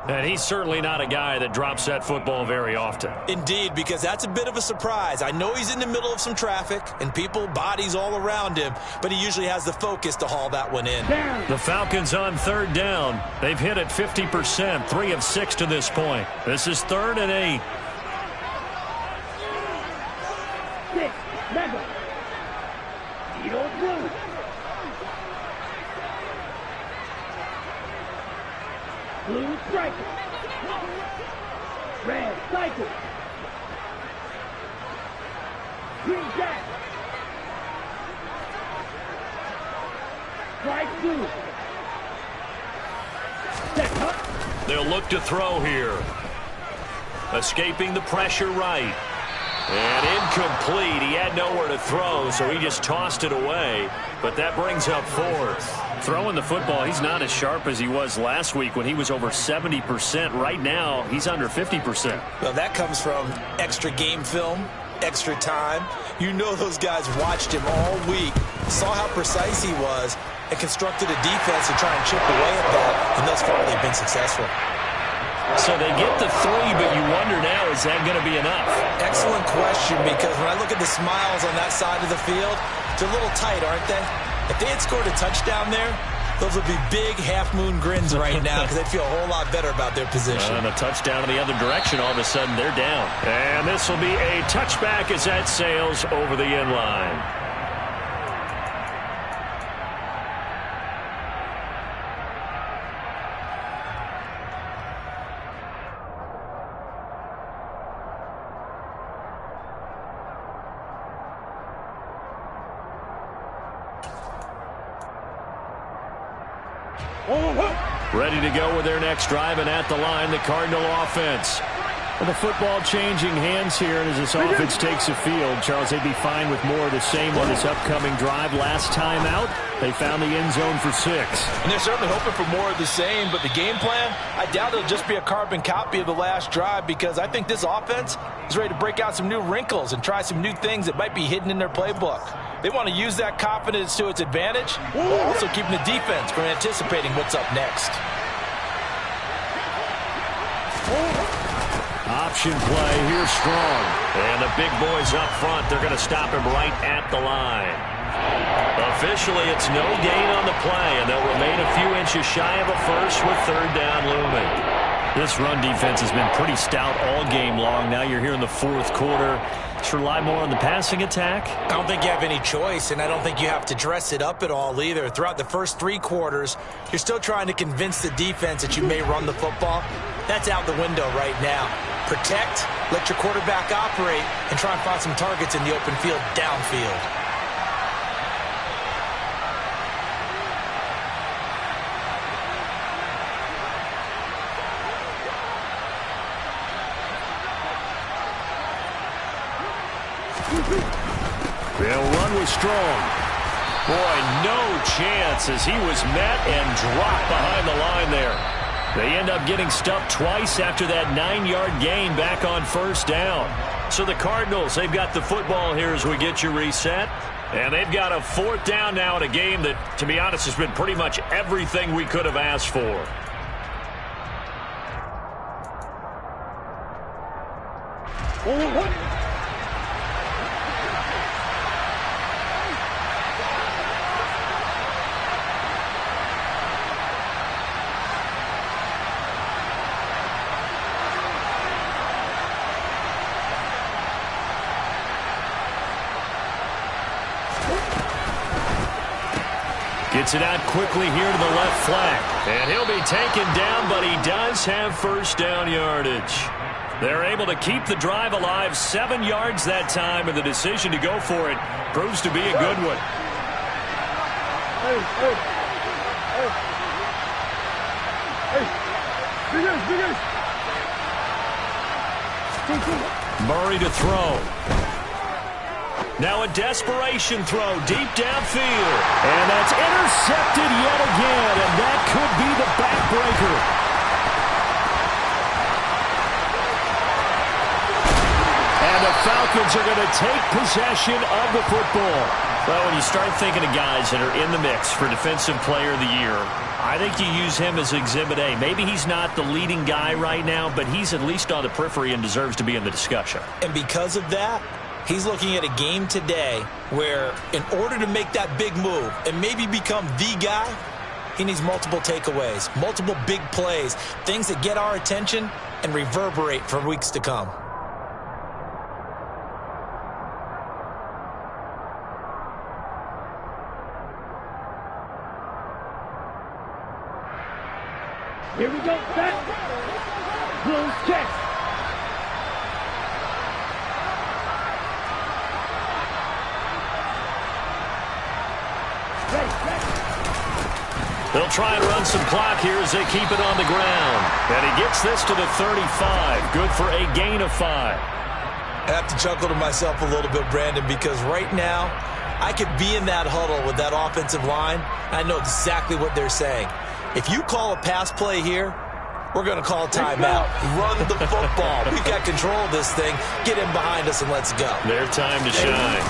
A: And he's certainly not a guy that drops that football very often.
D: Indeed, because that's a bit of a surprise. I know he's in the middle of some traffic and people, bodies all around him, but he usually has the focus to haul that one in.
A: The Falcons on 3rd down. They've hit it 50%, 3 of 6 to this point. This is 3rd and 8.
C: Blue striker. Red cycle. Green jack. White blue. Set up.
A: They'll look to throw here. Escaping the pressure right. And incomplete. He had nowhere to throw, so he just tossed it away. But that brings up fourth.
B: Throwing the football, he's not as sharp as he was last week when he was over 70%. Right now, he's under 50%.
D: Well, that comes from extra game film, extra time. You know those guys watched him all week, saw how precise he was, and constructed a defense to try and chip away at that. And thus far, they've been successful.
A: So they get the three, but you wonder now, is that going to be enough?
D: Excellent question, because when I look at the smiles on that side of the field, they're a little tight, aren't they? If they had scored a touchdown there, those would be big half-moon grins right now because they'd feel a whole lot better about their position.
A: And a touchdown in the other direction, all of a sudden they're down. And this will be a touchback as that sails over the end line. Ready to go with their next drive, and at the line, the Cardinal offense.
B: Well, the football changing hands here, and as this offense takes the field, Charles, they'd be fine with more of the same on this upcoming drive. Last time out, they found the end zone for 6.
D: And they're certainly hoping for more of the same, but the game plan, I doubt it'll just be a carbon copy of the last drive, because I think this offense is ready to break out some new wrinkles and try some new things that might be hidden in their playbook. They want to use that confidence to its advantage, while also keeping the defense from anticipating what's up next.
B: Option play here strong.
A: And the big boys up front, they're going to stop him right at the line. Officially, it's no gain on the play, and they'll remain a few inches shy of a first with third down looming.
B: This run defense has been pretty stout all game long. Now you're here in the fourth quarter. Let's rely more on the passing attack.
D: I don't think you have any choice, and I don't think you have to dress it up at all either. Throughout the first 3 quarters, you're still trying to convince the defense that you may run the football. That's out the window right now. Protect, let your quarterback operate, and try and find some targets in the open field downfield.
B: They'll run with strong.
A: Boy, no chance as he was met and dropped behind the line there.
B: They end up getting stuffed twice after that 9-yard gain back on first down.
A: So the Cardinals, they've got the football here as we get you reset. And they've got a 4th down now in a game that, to be honest, has been pretty much everything we could have asked for. Gets it out quickly here to the left flank. And he'll be taken down, but he does have first down yardage. They're able to keep the drive alive, 7 yards that time, and the decision to go for it proves to be a good one. Murray to throw. Now a desperation throw deep downfield.
B: And that's intercepted yet again, and that could be the backbreaker. And the Falcons are going to take possession of the football.
A: Well, when you start thinking of guys that are in the mix for Defensive Player of the Year, I think you use him as Exhibit A. Maybe he's not the leading guy right now, but he's at least on the periphery and deserves to be in the discussion.
D: And because of that, he's looking at a game today where in order to make that big move and maybe become the guy, he needs multiple takeaways, multiple big plays, things that get our attention and reverberate for weeks to come.
C: Here we go. Set. Close check.
A: They'll try and run some clock here as they keep it on the ground. And he gets this to the 35. Good for a gain of 5.
D: I have to chuckle to myself a little bit, Brandon, because right now I could be in that huddle with that offensive line. I know exactly what they're saying. If you call a pass play here, we're going to call a timeout. Run the football. We've got control of this thing. Get in behind us and let's go.
A: Their time to shine.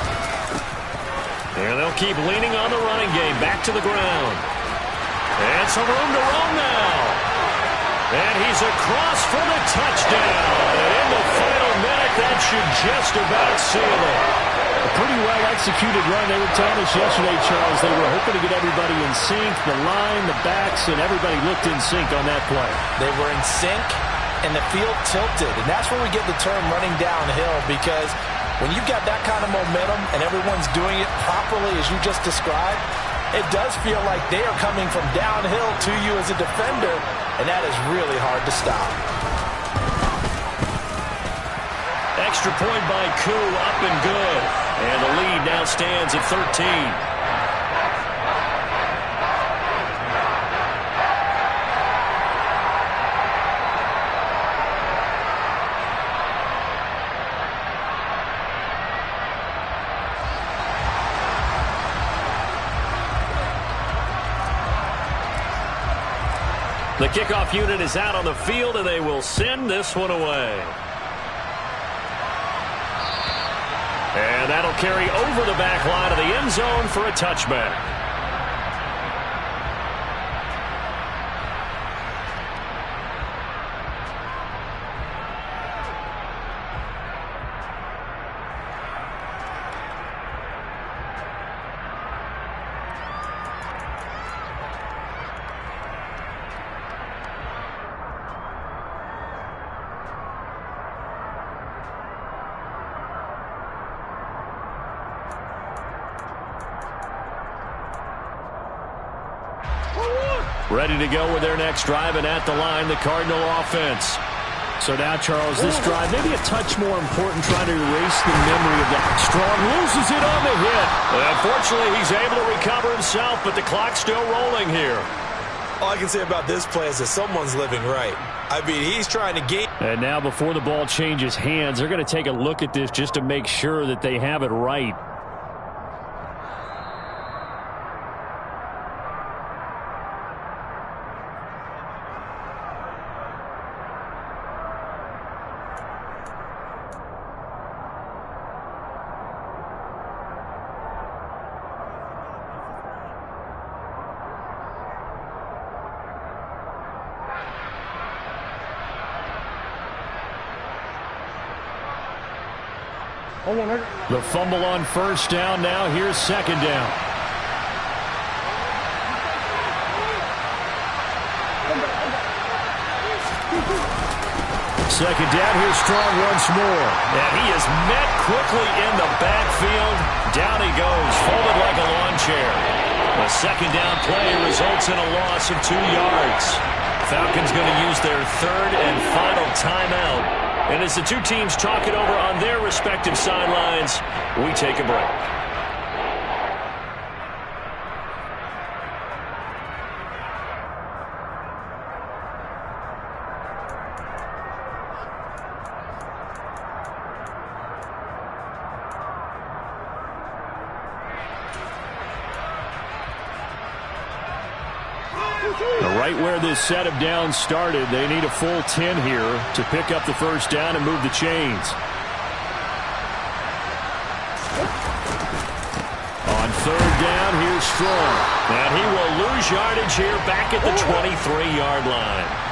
A: And they'll keep leaning on the running game. Back to the ground. And some room to roam now. And he's across for the touchdown. And in the final minute, that should just about seal it.
B: A pretty well-executed run. They were telling us yesterday, Charles, they were hoping to get everybody in sync, the line, the backs, and everybody looked in sync on that play.
D: They were in sync, and the field tilted. And that's where we get the term running downhill, because when you've got that kind of momentum and everyone's doing it properly as you just described, it does feel like they are coming from downhill to you as a defender, and that is really hard to stop.
A: Extra point by Koo, up and good. And the lead now stands at 13. The kickoff unit is out on the field, and they will send this one away. And that'll carry over the back line of the end zone for a touchback. Ready to go with their next drive, and at the line, the Cardinal offense.
B: So now, Charles, this drive, maybe a touch more important, trying to erase the memory of that. Strong loses it on the hit.
A: Unfortunately, he's able to recover himself, but the clock's still rolling here.
D: All I can say about this play is that someone's living right. I mean, he's trying to gain.
B: And now before the ball changes hands, they're going to take a look at this just to make sure that they have it right. The fumble on first down. Now here's second down. Second down. Here's Strong once more.
A: And he is met quickly in the backfield. Down he goes, folded like a lawn chair. The second down play results in a loss of 2 yards. Falcons going to use their third and final timeout. And as the two teams talk it over on their respective sidelines, we take a break.
B: Right where this set of downs started, they need a full 10 here to pick up the first down and move the chains. On third down, here's Strong.
A: And he will lose yardage here back at the 23-yard line.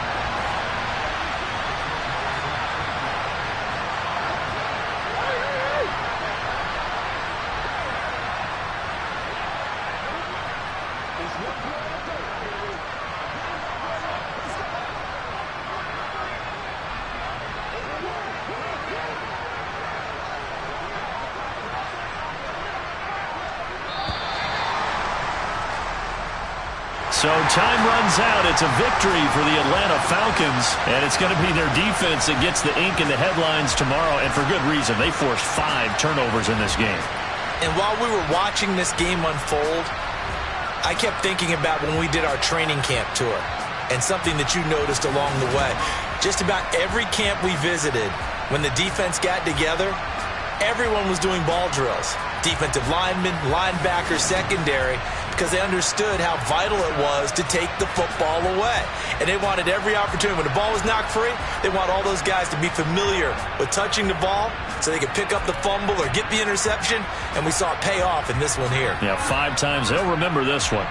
A: So time runs out. It's a victory for the Atlanta Falcons, and it's going to be their defense that gets the ink in the headlines tomorrow, and for good reason. They forced 5 turnovers in this game.
D: And while we were watching this game unfold, I kept thinking about when we did our training camp tour and something that you noticed along the way. Just about every camp we visited, when the defense got together, everyone was doing ball drills. Defensive linemen, linebackers, secondary, because they understood how vital it was to take the football away. And they wanted every opportunity. When the ball was knocked free, they want all those guys to be familiar with touching the ball so they could pick up the fumble or get the interception. And we saw it pay off in this one here.
A: Yeah, 5 times. They'll remember this one.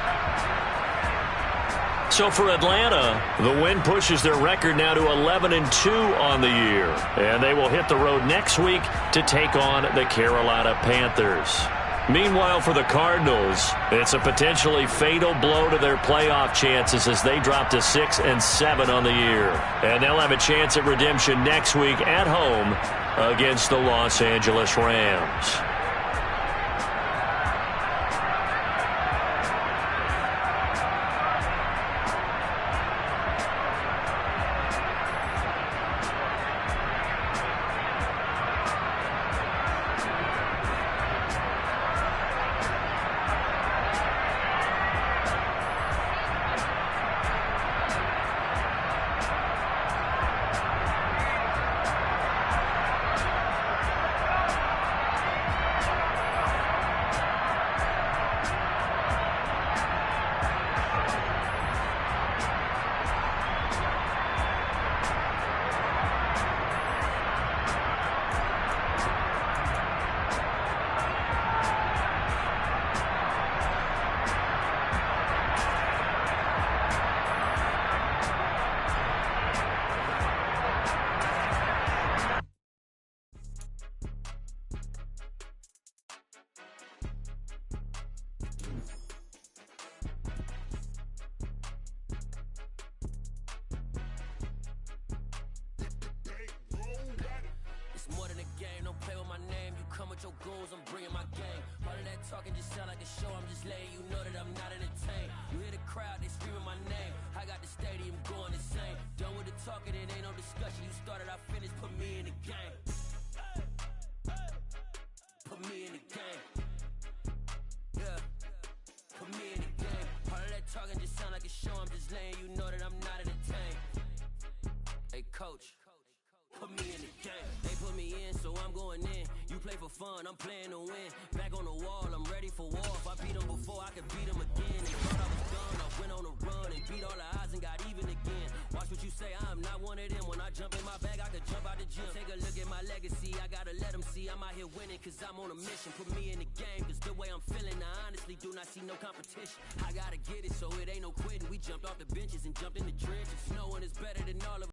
A: So for Atlanta, the win pushes their record now to 11-2 on the year. And they will hit the road next week to take on the Carolina Panthers. Meanwhile, for the Cardinals, it's a potentially fatal blow to their playoff chances as they drop to 6-7 on the year. And they'll have a chance at redemption next week at home against the Los Angeles Rams.
E: Talking just sound like a show, I'm just letting you know that I'm not entertained. You hear the crowd, they screaming my name. I got the stadium going insane. Done with the talking, it ain't no discussion. You started, I finished, put me in the game. Put me in the game. Yeah, put me in the game. All of that talking just sound like a show, I'm just letting you know that I'm not entertained. Hey, coach. Put me in the game. They put me in, so I'm going in. You play for fun, I'm playing to win. Back on the wall, I'm ready for war. If I beat them before, I can beat them again. They thought I was done, I went on a run and beat all the odds and got even again. Watch what you say, I'm not one of them. When I jump in my bag, I could jump out the gym. Take a look at my legacy, I gotta let them see I'm out here winning, cause I'm on a mission. Put me in the game, cause the way I'm feeling, I honestly do not see no competition. I gotta get it, so it ain't no quitting. We jumped off the benches and jumped in the trenches. No one is better than all of us.